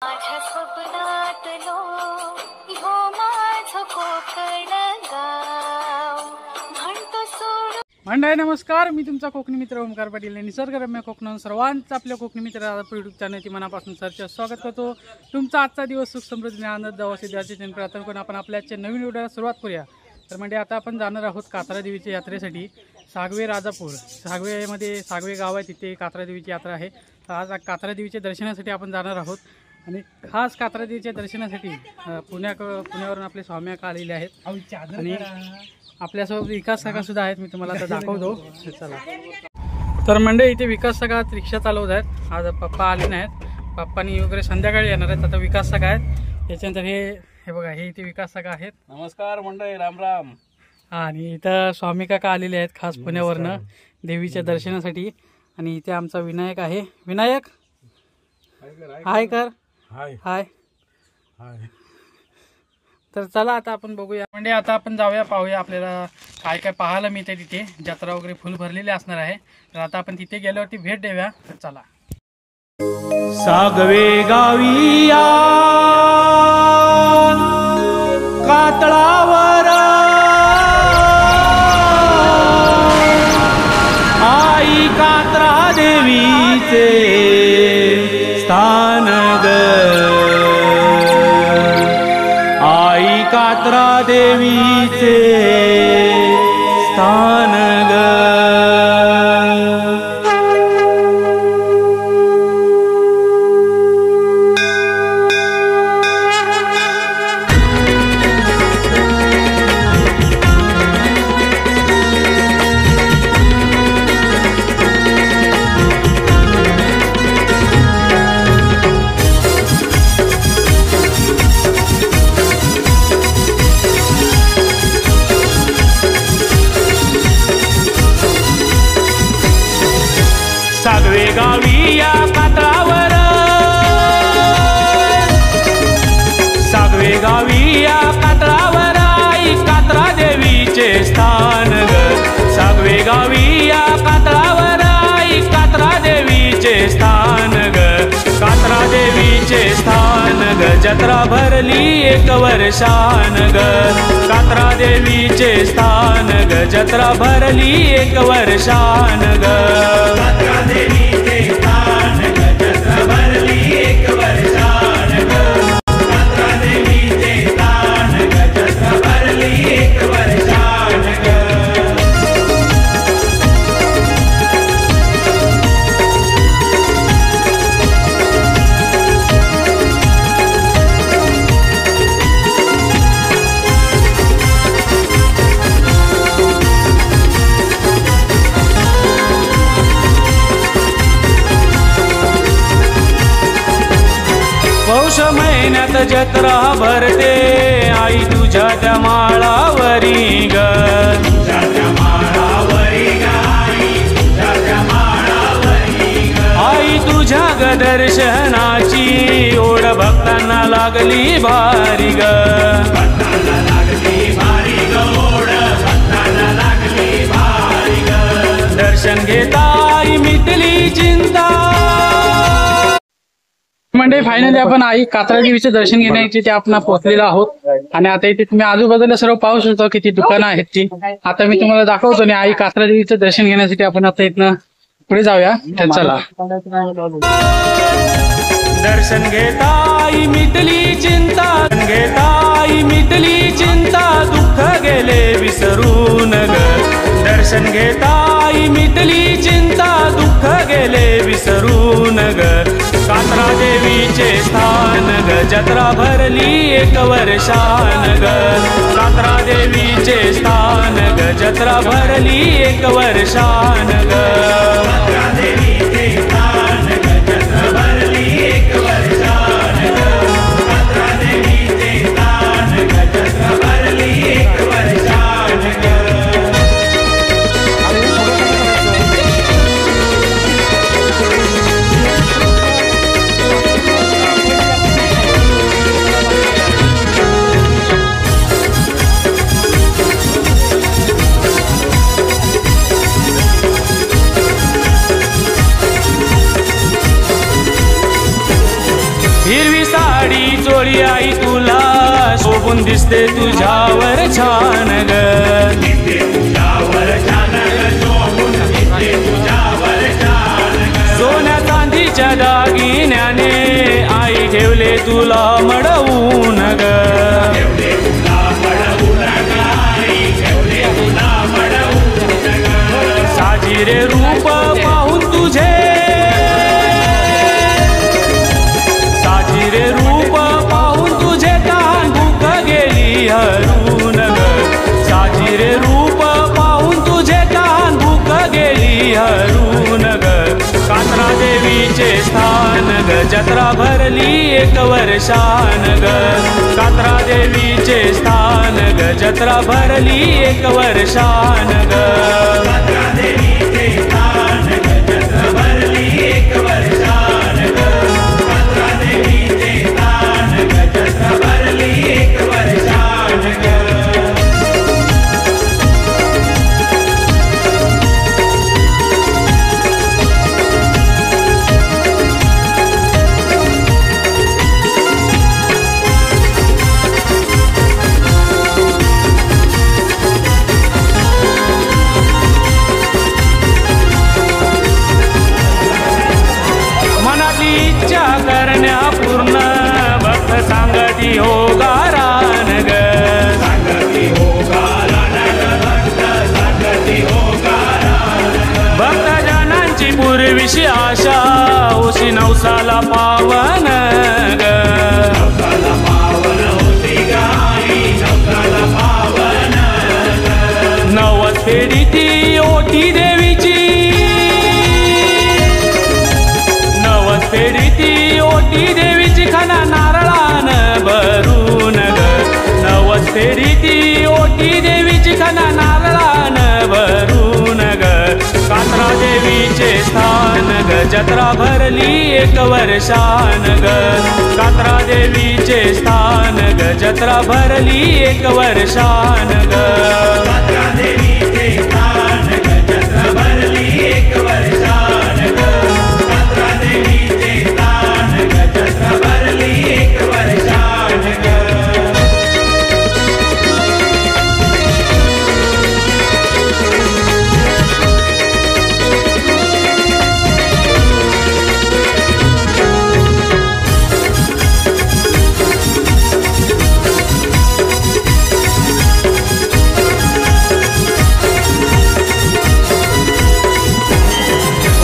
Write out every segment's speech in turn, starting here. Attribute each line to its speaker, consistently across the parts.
Speaker 1: माझ्या स्वप्नातलो ह्यो माझं कोकण गाव म्हणतो सोड.
Speaker 2: मंडळी नमस्कार, मी तुमचा कोकणी मित्र ओमकार पाटील. निसर्गरम्य कोकण सर्वांचं आपल्या कोकणी मित्र युट्यूब चॅनलची मनापासून सरचे स्वागत करतो. तुमचा आजचा दिवस सुख समृद्धी आनंद द्यावा द्यायची प्रार्थना करून आपण आपल्या आजच्या नवीन व्हिडिओला सुरुवात करूया. तर म्हणजे आता आपण जाणार आहोत कात्रा देवीच्या यात्रेसाठी सागवे राजापूर. सागवेमध्ये सागवे गाव आहे, तिथे कात्रा देवीची यात्रा आहे. तर आज कात्रा देवीच्या दर्शनासाठी आपण जाणार आहोत आणि खास कात्रा देवीच्या दर्शनासाठी पुण्यावरून आपले स्वामी काका आलेले आहेत आणि आपल्यासोबत विकास काका सुद्धा आहेत. मी तुम्हाला आता दाखवतो. चला. तर मंडळी इथे विकास काका रिक्षा चालवत आहेत. आज पप्पा आले नाहीत, पप्पानी वगैरे संध्याकाळी येणार आहेत. आता विकास काका आहेत. त्याच्यानंतर हे बघा, हे इथे विकास काका आहेत.
Speaker 3: नमस्कार मंडळी, राम राम.
Speaker 2: आणि इथं स्वामी काका आलेले आहेत खास पुण्यावरनं देवीच्या दर्शनासाठी. आणि इथे आमचा विनायक आहे. विनायक हाय कर. हाय हाय. तर चला आता आपण बघूया. म्हणजे आता आपण जाऊया, पाहूया आपल्याला काय काय पाहायला मिळते. तिथे जत्रा वगैरे फुल भरलेली असणार आहे. तर आता आपण तिथे गेल्यावरती भेट देऊया. तर चला.
Speaker 4: सागवे गाविया कातळावर आई कात्रा देवीचे स्थान ग. आई कात्रा देवीचे स्थान ग. सागवे गाविया कातळावर, सागवे गाविया कातळावर आई कात्रा देवीचे स्थान ग. सागवे गाविया कातळावर आई कात्रा देवीचे स्थान ग. कात्रा देवीचे स्थान ग. जत्रा भरली एक वर्षान ग. कात्रा देवीचे स्थान ग. जत्रा भरली एक वर्षान ग. कात्रा देवीचे स्थान ग. जत्रा भरली एक वर्षान ग. कात्रा देवीचे स्थान ग. जत्रा भरली एक वर्षान ग. पौष महिन्यात जत्रा भरते आई तुझ्या त्या माळावरी ग. आई तुझ्या ग दर्शनाची ओढ भक्तांना लागली भारी ग. दर्शन घेता आई मिटली चिंता.
Speaker 2: म्हणजे फायनली आपण आई कात्रा देवीचे दर्शन घेण्याची ते आपण पोहोचलेलो आहोत. आणि आता इथे तुम्ही आजूबाजूला सर्व पाहू शकता किती दुकानं आहेत ती. आता मी तुम्हाला दाखवतो. आणि आई कात्रा देवीचं दर्शन घेण्यासाठी आपण आता इथनं पुढे जाऊया. तर चला.
Speaker 4: दर्शन घेता आई मिटली चिंता, घेता आई मिटली चिंता, दुःख गेले विसरून ग. दर्शन घेता आई मिटली चिंता, दुःख गेले विसरून ग. कात्रा देवीचे स्थान ग. जत्रा भरली एक वर्षान ग. कात्रा देवीचे स्थान ग. जत्रा भरली एक वर्षान ग. कात्रा देवीचे स्थान ग. जत्रा भरली एक वर्षान ग. कात्रा देवीचे स्थान ग. जत्रा भरली एक वर्षान ग. साडी चोळी आई तुला शोभून दिसते तुझ्यावर छान ग सोन्या चांदीच्या दागिन्याने आई ठेवले तुला मडवून ग साजिरे रूप पाहून तुझे साजिरे रूप पाहून तुझे तान भूक गेली हरून ग साजिरे रूप पाहून तुझे तान भूक गेली हरून ग कात्रा देवीचे स्थान ग जत्रा भरली एक वर्षान ग कात्रा देवीचे स्थान ग जत्रा भरली एक वर्षान ग इच्छा करण्या पूर्ण भक्त सांगती हो गारान ग भक्त जनांची पूर्वीशी आशा होशी नवसाला पावन ग नवस फेडी ती ओटी देवीची फेडी ती ओटी देवीची खना नारळान भरून ग नवस फेडी ती ओटी देवीची खना नारळान भरून ग कात्रा देवीचे स्थान ग जत्रा भरली एक वर्षान ग कात्रा देवीचे स्थान ग जत्रा भरली एक वर्षान ग कात्रा देवीचे स्थान ग जत्रा भरली एक वर्षान ग कात्रा देवी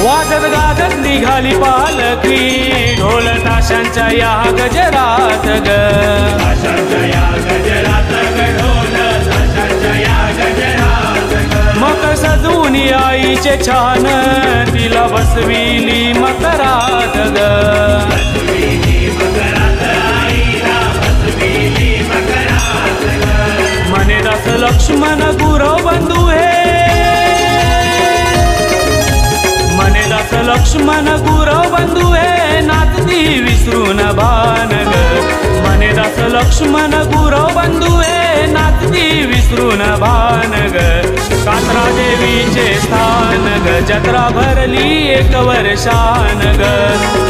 Speaker 4: वाजत गाजत निघाली पालखी ढोल ताशांच्या या गजरात ग मकर सजून आईचे छान तिला बसविली मकरात ग मने दास लक्ष्मण गुरव बंधू हे दास लक्ष्मण गुरव बंधू हे नाचती विसरून भान ग मने दास लक्ष्मण गुरव बंधू हे नाचती विसरून भान ग कात्रा देवीचे स्थान ग जत्रा भरली एक वर्षान ग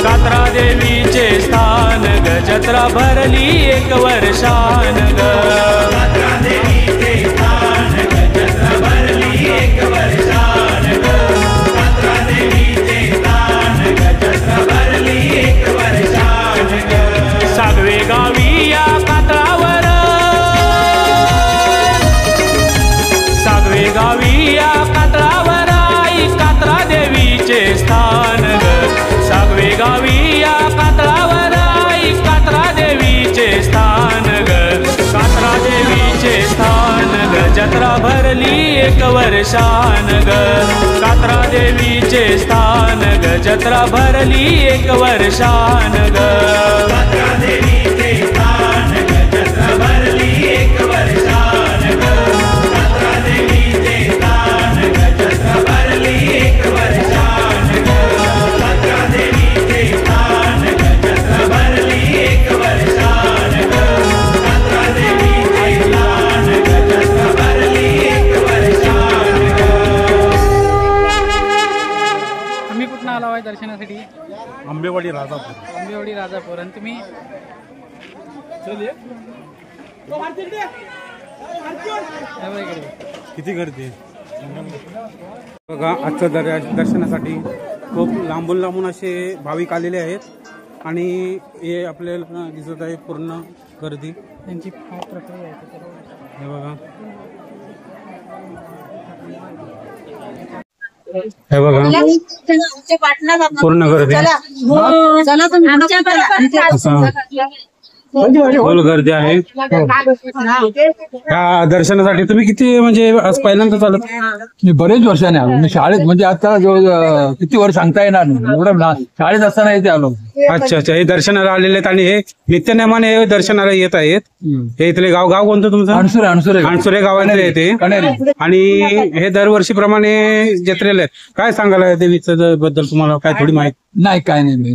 Speaker 4: कात्रा देवीचे स्थान ग जत्रा भरली एक वर्षान ग कात्रा देवीचे स्थान ग जत्रा भरली एक वर्षान ग सागवे गावी या कातळावर सागवे गावी या कातळावर आई कात्रा देवीचे स्थान ग सागवे गावी या कातळावर आई कात्रा देवीचे स्थान ग कात्रा देवीचे स्थान ग जत्रा भरली एक वर्षान ग कात्रा देवीचे स्थान ग जत्रा भरली एक वर्षान ग कात्रा देवीचे स्थान ग जत्रा भरली एक वर्षान ग कात्रा देवीचे स्थान ग जत्रा भरली एक वर्षान ग कात्रा देवीचे स्थान ग जत्रा भरली एक वर्षान ग कात्रा देवीचे स्थान ग जत्रा भरली एक वर्षान ग
Speaker 2: तुम्ही कुठं आला आहे दर्शनासाठी?
Speaker 3: आंबेवाडी राजापूर.
Speaker 2: आंबेवाडी राजापूर. आणि तुम्ही किती गर्दी बघा. आजच्या दर्शनासाठी खूप लांबून लांबून असे भाविक आलेले आहेत आणि हे आपल्याला दिसत आहे पूर्ण गर्दी त्यांची प्रक्रिया आहे. हे बघा, हे बघा पूर्ण गर्दी फुल गर्दी आहे या दर्शनासाठी. तुम्ही किती म्हणजे आज पहिल्यांदा चालत?
Speaker 5: मी बरेच वर्षाने आलो. मी शाळेत म्हणजे आता जो किती वर्ष सांगता येणार नाही, एवढं शाळेत असताना इथे आलो.
Speaker 2: अच्छा अच्छा. हे दर्शनाला आलेले आहेत आणि हे नित्यनेमाने हे दर्शनाला येत आहेत. हे इथले गाव कोणतं तुमचं? अणसुरे गावातले येते आणि हे दरवर्षीप्रमाणे जत्रेला आहेत. काय सांगायला देवीचं बद्दल तुम्हाला काय थोडी माहिती?
Speaker 5: नाही, काय नाही.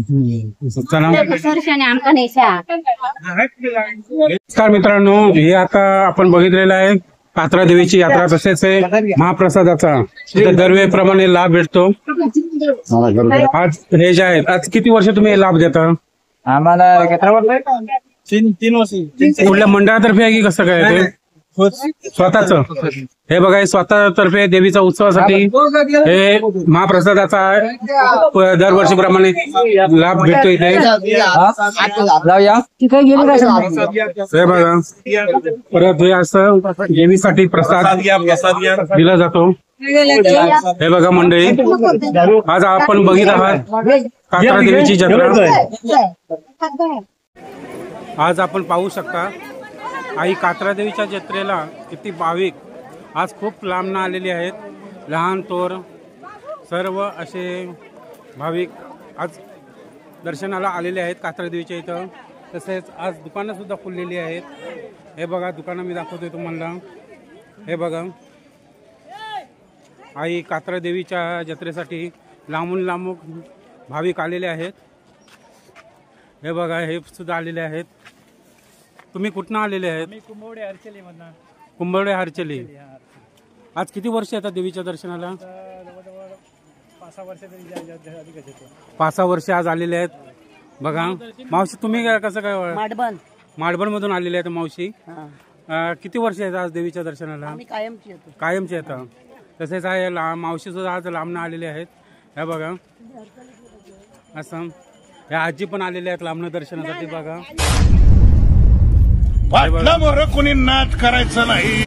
Speaker 2: नमस्कार मित्रांनो, हे आता आपण बघितलेलं आहे कात्रा देवीची यात्रा, तसेच महाप्रसादाचा इथे दरवेळेप्रमाणे लाभ भेटतो. आज हे जे आहेत, आज किती वर्ष तुम्ही हे लाभ देता?
Speaker 5: आम्हाला
Speaker 3: 3 वर्ष.
Speaker 2: कुठल्या मंडळातर्फे आहे की कसं काय ते? स्वतःच. हे बघा, हे स्वतःतर्फे देवीचा उत्सवासाठी हे महाप्रसादाचा दरवर्षीप्रमाणे लाभ भेटतो इथे. हे बघा, परत हे असं देवीसाठी प्रसाद दिला जातो. हे बघा मंडळी, आज आपण बघित आहात कात्रा देवीची जत्रा. आज आपण पाहू शकता आई कात्रा देवीच्या जत्रेला किती भाविक आज खूप लांबनं आलेले आहेत. लहान थोर सर्व असे भाविक आज दर्शनाला आलेले आहेत कात्रा देवीच्या इथं. तसेच आज दुकानं सुद्धा खुललेली आहेत. हे बघा, दुकानं मी दाखवतोय तुम्हाला. हे बघा, आई कात्रा देवीच्या जत्रेसाठी लांबून लांबून भाविक आलेले आहेत. हे बघा, हे सुद्धा आलेले आहेत. तुम्ही कुठनं आलेले आहेत? कुंभवडे हरचली. आज किती वर्ष येतात देवीच्या दर्शनाला? 5-6 वर्ष आज आलेले आहेत. बघा मावशी, तुम्ही कसं काय? माडबन मधून आलेले आहेत मावशी. किती वर्ष येतात आज देवीच्या दर्शनाला? कायमचे येतात. तसेच आहे मावशी सुद्धा आज लांबनं आलेले आहेत. हे बघा, असं या आजी पण आलेले आहेत लांबनं दर्शनासाठी. बघा,
Speaker 6: कोणी नाच करायचं नाही.